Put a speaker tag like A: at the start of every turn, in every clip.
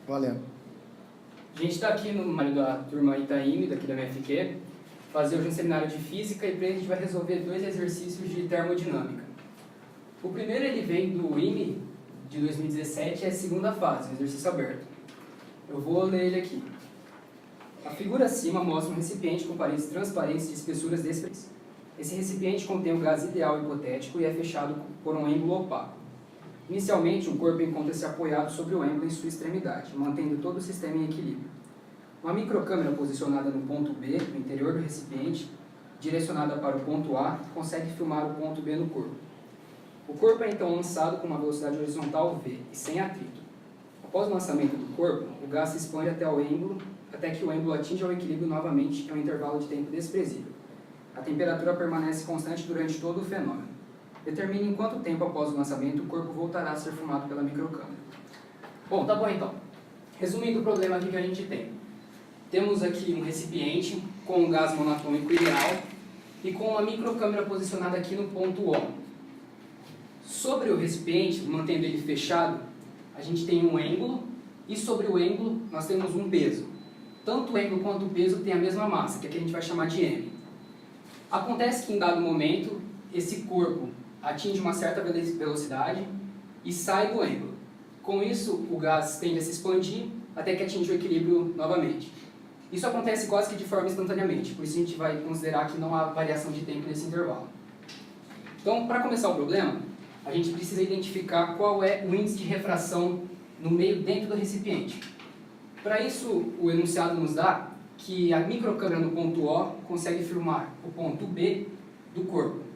A: Valendo.
B: A gente está aqui no da turma Itaime, daqui da MFQ, fazer hoje um seminário de física e para a gente vai resolver dois exercícios de termodinâmica. O primeiro ele vem do IME de 2017, é a segunda fase, um exercício aberto. Eu vou ler ele aqui. A figura acima mostra um recipiente com paredes transparentes de espessuras desprezíveis. Esse recipiente contém o gás ideal hipotético e é fechado por um âmbulo opaco. Inicialmente, o corpo encontra-se apoiado sobre o âmbulo em sua extremidade, mantendo todo o sistema em equilíbrio. Uma microcâmera posicionada no ponto B, no interior do recipiente, direcionada para o ponto A, consegue filmar o ponto B no corpo. O corpo é então lançado com uma velocidade horizontal V e sem atrito. Após o lançamento do corpo, o gás se expande até o âmbulo, até que o âmbulo atinja o equilíbrio novamente em um intervalo de tempo desprezível. A temperatura permanece constante durante todo o fenômeno. Determine em quanto tempo após o lançamento o corpo voltará a ser filmado pela microcâmera. Bom, tá bom então. Resumindo o problema aqui que a gente tem. Temos aqui um recipiente com um gás monatônico ideal e com uma microcâmera posicionada aqui no ponto O. Sobre o recipiente, mantendo ele fechado, a gente tem um ângulo e sobre o ângulo nós temos um peso. Tanto o ângulo quanto o peso têm a mesma massa, que aqui a gente vai chamar de M. Acontece que em dado momento, esse corpo atinge uma certa velocidade e sai do ângulo. Com isso, o gás tende a se expandir até que atinja o equilíbrio novamente. Isso acontece quase que de forma instantaneamente, por isso a gente vai considerar que não há variação de tempo nesse intervalo. Então, para começar o problema, a gente precisa identificar qual é o índice de refração no meio dentro do recipiente. Para isso, o enunciado nos dá que a microcâmera no ponto O consegue filmar o ponto B do corpo.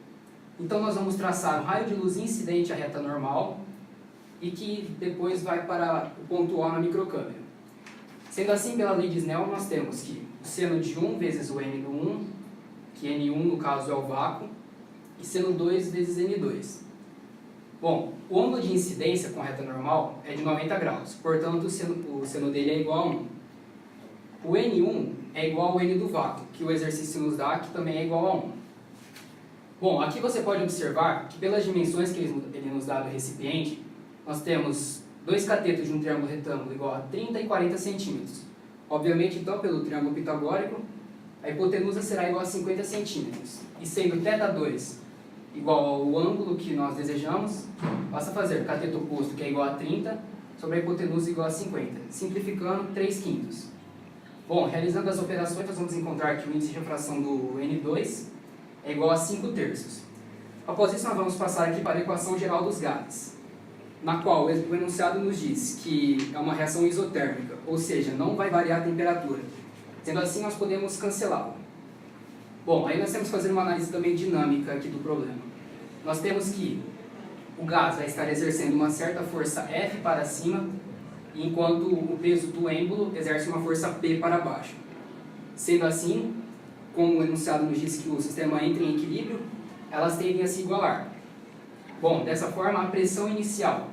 B: Então nós vamos traçar um raio de luz incidente à reta normal e que depois vai para o ponto O na microcâmera. Sendo assim, pela lei de Snell, nós temos que o seno de 1 vezes o N do 1, que N1 no caso é o vácuo, e seno 2 vezes N2. Bom, o ângulo de incidência com a reta normal é de 90 graus, portanto o seno dele é igual a 1. O N1 é igual ao N do vácuo, que o exercício nos dá, que também é igual a 1. Bom, aqui você pode observar que pelas dimensões que ele nos dá do recipiente, nós temos dois catetos de um triângulo retângulo igual a 30 e 40 centímetros. Obviamente, então, pelo triângulo pitagórico, a hipotenusa será igual a 50 centímetros. E sendo θ2 igual ao ângulo que nós desejamos, basta fazer cateto oposto, que é igual a 30, sobre a hipotenusa igual a 50, simplificando 3/5. Bom, realizando as operações, nós vamos encontrar que o índice de refração do N2 é igual a 5/3. Após isso, nós vamos passar aqui para a equação geral dos gases, na qual o enunciado nos diz que é uma reação isotérmica, ou seja, não vai variar a temperatura. Sendo assim, nós podemos cancelá-la. Bom, aí nós temos que fazer uma análise também dinâmica aqui do problema. Nós temos que o gás vai estar exercendo uma certa força F para cima, enquanto o peso do êmbolo exerce uma força P para baixo. Sendo assim, como o enunciado nos diz que o sistema entra em equilíbrio, elas tendem a se igualar. Bom, dessa forma, a pressão inicial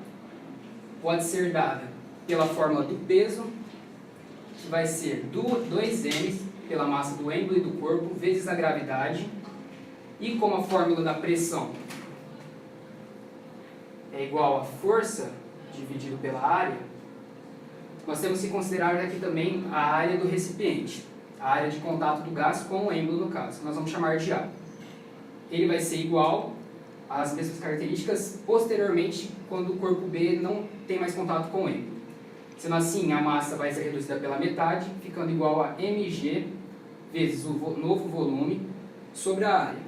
B: pode ser dada pela fórmula do peso, que vai ser 2m pela massa do êmbolo e do corpo, vezes a gravidade, e como a fórmula da pressão é igual a força dividido pela área, nós temos que considerar aqui também a área do recipiente, a área de contato do gás com o êmbolo no caso, nós vamos chamar de A. Ele vai ser igual às mesmas características posteriormente, quando o corpo B não tem mais contato com o êmbolo. Sendo assim, a massa vai ser reduzida pela metade, ficando igual a mg vezes o novo volume sobre a área.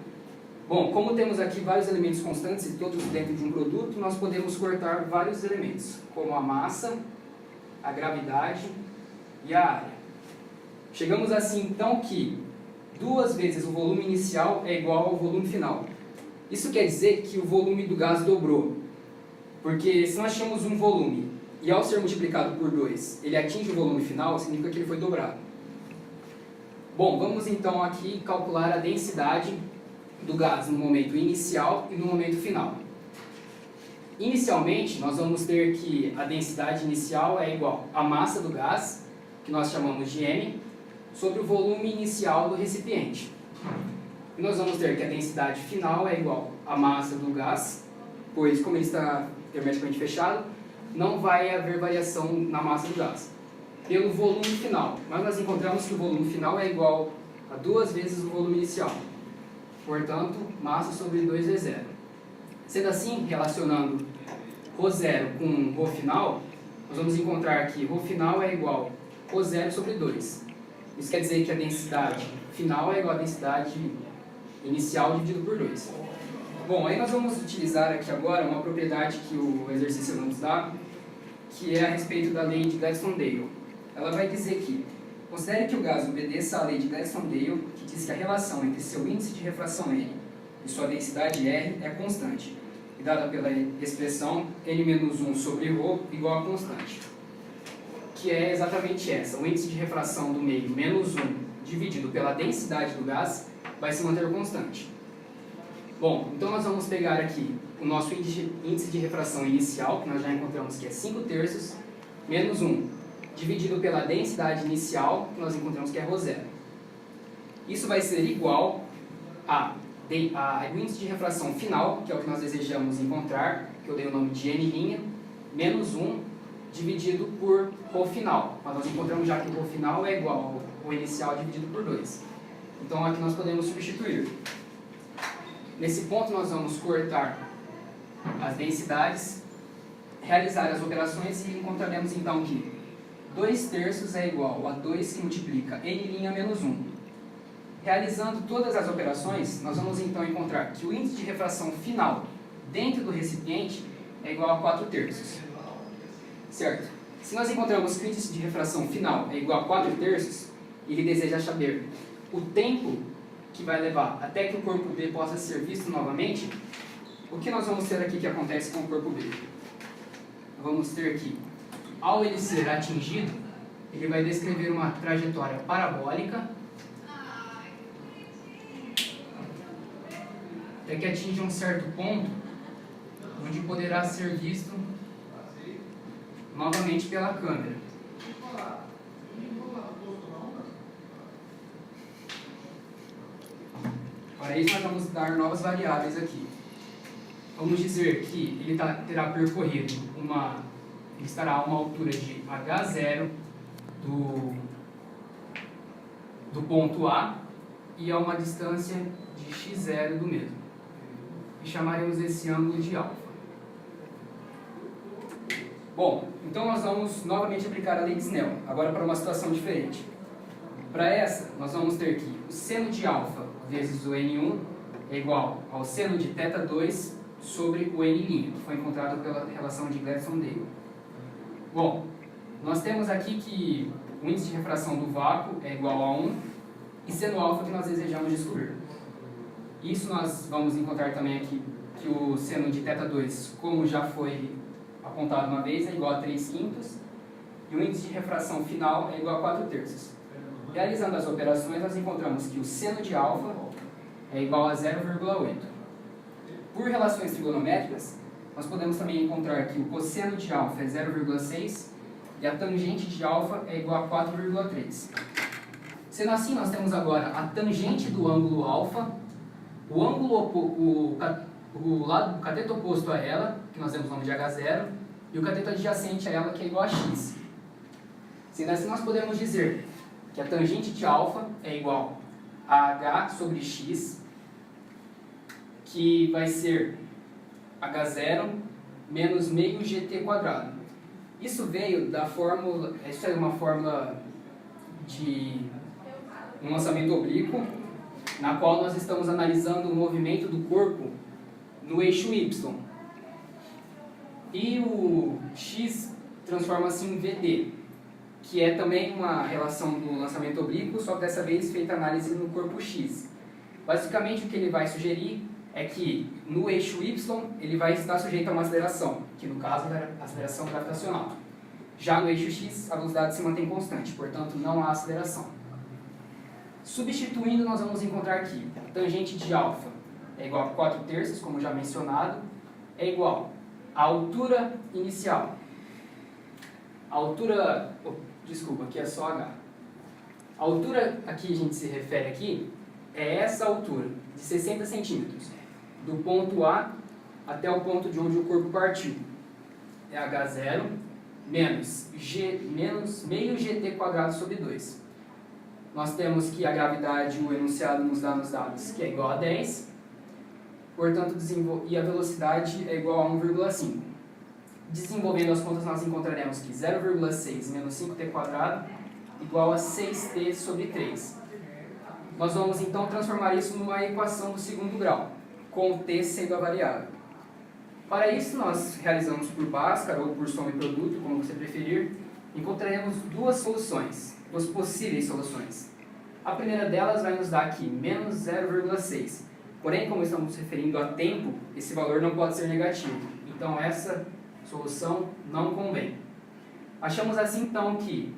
B: Bom, como temos aqui vários elementos constantes e todos dentro de um produto, nós podemos cortar vários elementos, como a massa, a gravidade e a área. Chegamos assim então que 2 vezes o volume inicial é igual ao volume final. Isso quer dizer que o volume do gás dobrou, porque se nós tínhamos um volume e ao ser multiplicado por 2 ele atinge o volume final, significa que ele foi dobrado. Bom, vamos então aqui calcular a densidade do gás no momento inicial e no momento final. Inicialmente, nós vamos ter que a densidade inicial é igual à massa do gás, que nós chamamos de M, sobre o volume inicial do recipiente. E nós vamos ter que a densidade final é igual à massa do gás, pois como ele está hermeticamente fechado, não vai haver variação na massa do gás. pelo volume final. Mas nós encontramos que o volume final é igual a 2 vezes o volume inicial. Portanto, massa sobre 2V0. Sendo assim, relacionando ρ0 com ρ final, nós vamos encontrar que ρ final é igual a ρ0 sobre 2. Isso quer dizer que a densidade final é igual à densidade inicial dividido por 2. Bom, aí nós vamos utilizar aqui agora uma propriedade que o exercício nos dá, que é a respeito da lei de Gladstone-Dale. Ela vai dizer que, considere que o gás obedeça à lei de Gladstone-Dale, que diz que a relação entre seu índice de refração N e sua densidade R é constante, e dada pela expressão N-1 sobre ρ igual a constante, que é exatamente essa. O índice de refração do meio menos 1 dividido pela densidade do gás vai se manter constante. Bom, então nós vamos pegar aqui o nosso índice de refração inicial, que nós já encontramos que é 5/3, menos 1, dividido pela densidade inicial, que nós encontramos que é ρ0. Isso vai ser igual ao índice de refração final, que é o que nós desejamos encontrar, que eu dei o nome de N', menos 1, dividido por ρ final. Mas nós encontramos já que ρ final é igual ao inicial dividido por 2. Então aqui nós podemos substituir. Nesse ponto nós vamos cortar as densidades, realizar as operações e encontraremos então que 2/3 é igual a 2 que multiplica N' menos 1. Realizando todas as operações, nós vamos então encontrar que o índice de refração final dentro do recipiente é igual a 4/3. Certo? Se nós encontramos que o índice de refração final é igual a 4/3, e ele deseja saber o tempo que vai levar até que o corpo B possa ser visto novamente, o que nós vamos ter aqui que acontece com o corpo B? Vamos ter que, ao ele ser atingido, ele vai descrever uma trajetória parabólica até que atinja um certo ponto, onde poderá ser visto novamente pela câmera. Para isso nós vamos dar novas variáveis aqui. Vamos dizer que ele terá percorrido ele estará a uma altura de H0 do ponto A e a uma distância de x0 do mesmo. E chamaremos esse ângulo de alfa. Bom, então nós vamos novamente aplicar a lei de Snell, agora para uma situação diferente. Para essa, nós vamos ter que o seno de alfa vezes o N1 é igual ao seno de θ2 sobre o N', que foi encontrado pela relação de Gladstone-Dale. Bom, nós temos aqui que o índice de refração do vácuo é igual a 1 e seno alfa que nós desejamos descobrir. Isso nós vamos encontrar também aqui que o seno de θ2, como já foi apontado uma vez, é igual a 3/5 e o índice de refração final é igual a 4/3. Realizando as operações, nós encontramos que o seno de alfa é igual a 0,8. Por relações trigonométricas, nós podemos também encontrar que o cosseno de alfa é 0,6 e a tangente de alfa é igual a 4,3. Sendo assim, nós temos agora a tangente do ângulo alfa, o lado do cateto oposto a ela, que nós demos o nome de H0, e o cateto adjacente a ela, que é igual a x. Sendo assim, nós podemos dizer que a tangente de alfa é igual a h sobre x, que vai ser h0 menos meio gt quadrado. Isso veio da fórmula, isso é uma fórmula de um lançamento oblíquo, na qual nós estamos analisando o movimento do corpo no eixo y. E o x transforma-se em vd, que é também uma relação do lançamento oblíquo, só que dessa vez feita análise no corpo x. Basicamente o que ele vai sugerir é que no eixo y ele vai estar sujeito a uma aceleração, que no caso é a aceleração gravitacional. Já no eixo x a velocidade se mantém constante, portanto não há aceleração. Substituindo, nós vamos encontrar que a tangente de alfa é igual a 4/3, como já mencionado, é igual à altura inicial. A altura, desculpa, aqui é só h. A altura a que a gente se refere aqui é essa altura, de 60 centímetros, do ponto A até o ponto de onde o corpo partiu. É h0 menos meio gt² sobre 2. Nós temos que a gravidade, o enunciado nos dá nos dados, que é igual a 10, portanto, e a velocidade é igual a 1,5. Desenvolvendo as contas, nós encontraremos que 0,6 menos 5t² igual a 6t sobre 3. Nós vamos então transformar isso numa equação do segundo grau, com t sendo a variável. Para isso, nós realizamos por Bhaskara ou por soma e produto, como você preferir, encontraremos duas possíveis soluções. A primeira delas vai nos dar aqui menos 0,6. Porém, como estamos referindo a tempo, esse valor não pode ser negativo. Então, essa solução não convém. Achamos assim, então, que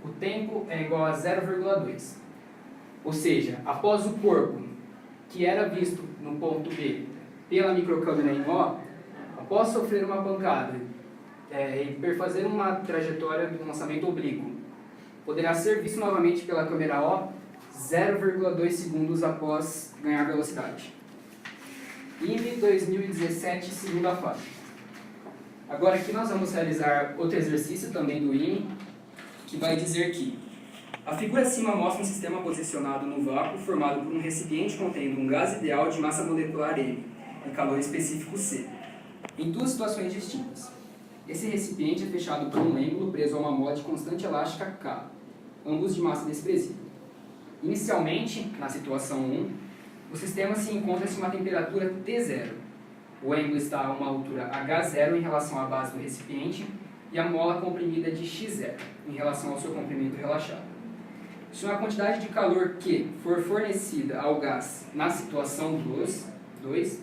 B: o tempo é igual a 0,2. Ou seja, após o corpo, que era visto no ponto B pela microcâmara em O, após sofrer uma pancada e perfazer uma trajetória de um lançamento oblíquo, poderá ser visto novamente pela câmera O 0,2 segundos após ganhar velocidade. IME 2017, segunda fase. Agora aqui nós vamos realizar outro exercício também do IME, que vai dizer que a figura acima mostra um sistema posicionado no vácuo formado por um recipiente contendo um gás ideal de massa molecular M e calor específico C, em duas situações distintas. Esse recipiente é fechado por um êmbulo preso a uma mola de constante elástica K, ambos de massa desprezível. Inicialmente, na situação 1, o sistema se encontra em uma temperatura T0. O êmbulo está a uma altura H0 em relação à base do recipiente e a mola comprimida de X0 em relação ao seu comprimento relaxado. Se uma quantidade de calor Q for fornecida ao gás na situação 2,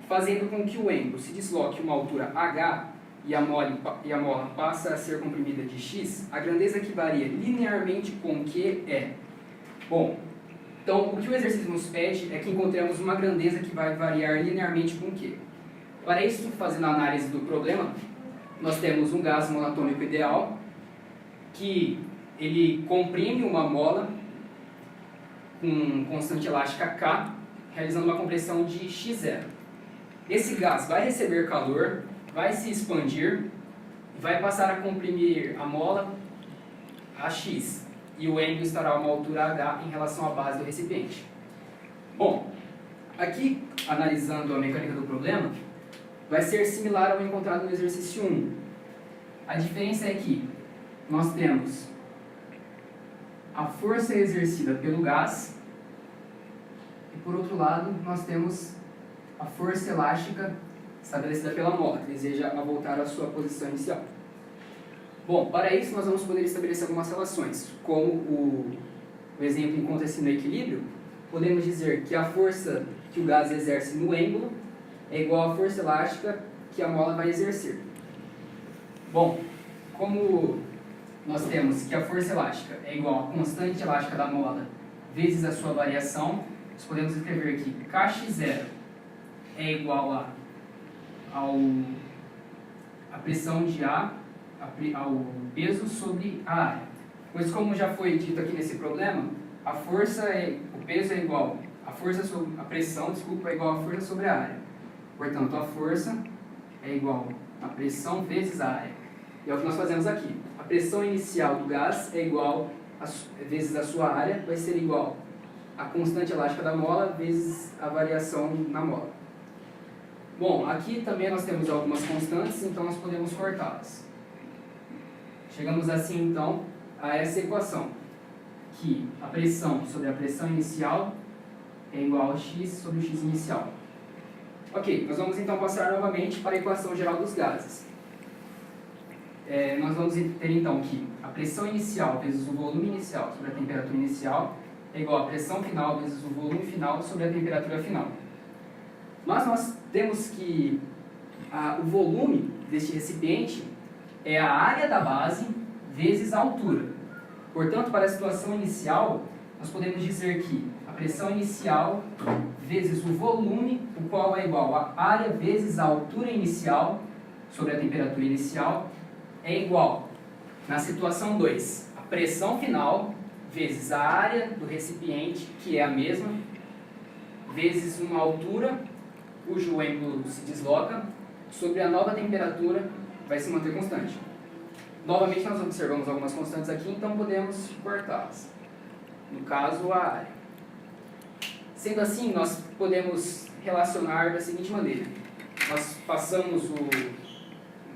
B: fazendo com que o êmbulo se desloque a uma altura H e a mola passa a ser comprimida de X, a grandeza que varia linearmente com Q é... Bom, então o que o exercício nos pede é que encontremos uma grandeza que vai variar linearmente com Q. Para isso, fazendo a análise do problema, nós temos um gás monatômico ideal, que ele comprime uma mola com constante elástica K, realizando uma compressão de X0. Esse gás vai receber calor, vai se expandir, vai passar a comprimir a mola a X, e o êmbulo estará a uma altura H em relação à base do recipiente. Bom, aqui, analisando a mecânica do problema, vai ser similar ao encontrado no exercício 1. A diferença é que nós temos a força exercida pelo gás e, por outro lado, nós temos a força elástica estabelecida pela mola, que deseja voltar à sua posição inicial. Bom, para isso nós vamos poder estabelecer algumas relações. Como o exemplo encontra-se no equilíbrio, podemos dizer que a força que o gás exerce no êmbulo é igual à força elástica que a mola vai exercer. Bom, como nós temos que a força elástica é igual à constante elástica da mola vezes a sua variação, nós podemos escrever que Kx0 é igual a pressão de A ao peso sobre a área. Pois, como já foi dito aqui nesse problema, o peso é igual a pressão é igual a força sobre a área. Portanto, a força é igual a pressão vezes a área. E é o que nós fazemos aqui. A pressão inicial do gás é igual vezes a sua área, vai ser igual a constante elástica da mola vezes a variação na mola. Bom, aqui também nós temos algumas constantes, então nós podemos cortá-las. Chegamos assim, então, a essa equação, que a pressão sobre a pressão inicial é igual a x sobre o x inicial. Ok, nós vamos então passar novamente para a equação geral dos gases. Nós vamos ter então que a pressão inicial vezes o volume inicial sobre a temperatura inicial é igual a pressão final vezes o volume final sobre a temperatura final. Mas nós temos que o volume deste recipiente é a área da base vezes a altura. Portanto, para a situação inicial, nós podemos dizer que a pressão inicial vezes o volume, o qual é igual a área vezes a altura inicial sobre a temperatura inicial, é igual, na situação 2, a pressão final vezes a área do recipiente, que é a mesma, vezes uma altura, cujo êmbulo se desloca, sobre a nova temperatura vai se manter constante. Novamente, nós observamos algumas constantes aqui, então podemos cortá-las. No caso, a área. Sendo assim, nós podemos relacionar da seguinte maneira.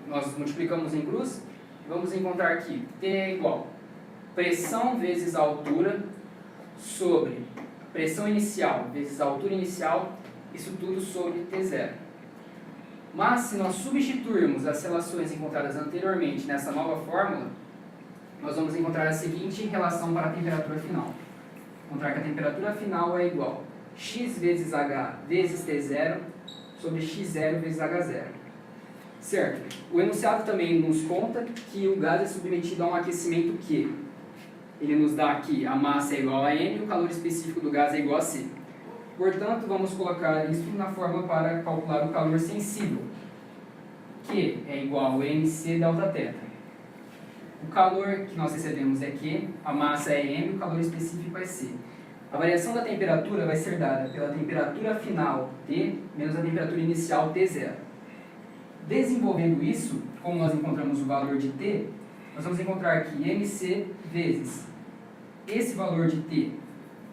B: Nós multiplicamos em cruz, e vamos encontrar que T é igual pressão vezes a altura sobre pressão inicial vezes a altura inicial, isso tudo sobre T0. Mas, se nós substituirmos as relações encontradas anteriormente nessa nova fórmula, nós vamos encontrar a seguinte relação para a temperatura final. Encontrar que a temperatura final é igual a x vezes H vezes T0 sobre x0 vezes H0. Certo? O enunciado também nos conta que o gás é submetido a um aquecimento Q. Ele nos dá aqui a massa é igual a M e o calor específico do gás é igual a C. Portanto, vamos colocar isso na fórmula para calcular o calor sensível, que é igual a MC delta θ. O calor que nós recebemos é Q, a massa é M e o calor específico é C. A variação da temperatura vai ser dada pela temperatura final T menos a temperatura inicial T0. Desenvolvendo isso, como nós encontramos o valor de T, nós vamos encontrar que MC vezes esse valor de T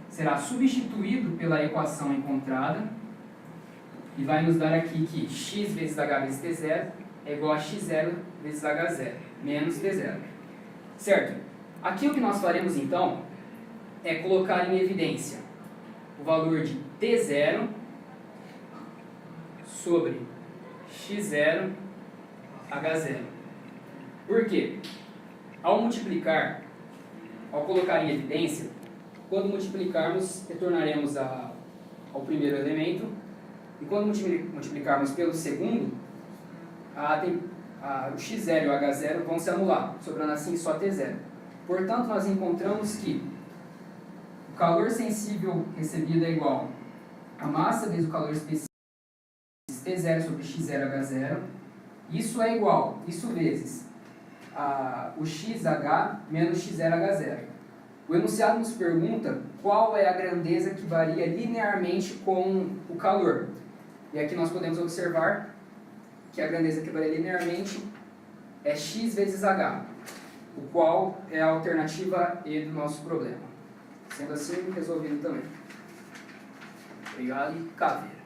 B: será substituído pela equação encontrada e vai nos dar aqui que x vezes H vezes T0 é igual a x0 vezes H0 menos T0. Certo? Aqui o que nós faremos então é colocar em evidência o valor de T0 sobre x0 H0. Por quê? Ao colocar em evidência, quando multiplicarmos, retornaremos ao primeiro elemento, e quando multiplicarmos pelo segundo, o x0 e o h0 vão se anular, sobrando assim só T0. Portanto, nós encontramos que o calor sensível recebido é igual a massa vezes o calor específico T0 sobre x0 h0. Isso é igual, isso vezes o xh menos x0h0. O enunciado nos pergunta qual é a grandeza que varia linearmente com o calor. E aqui nós podemos observar que a grandeza que varia linearmente é x vezes h, o qual é a alternativa E do nosso problema. Sendo assim, resolvido também. Obrigado e caveira.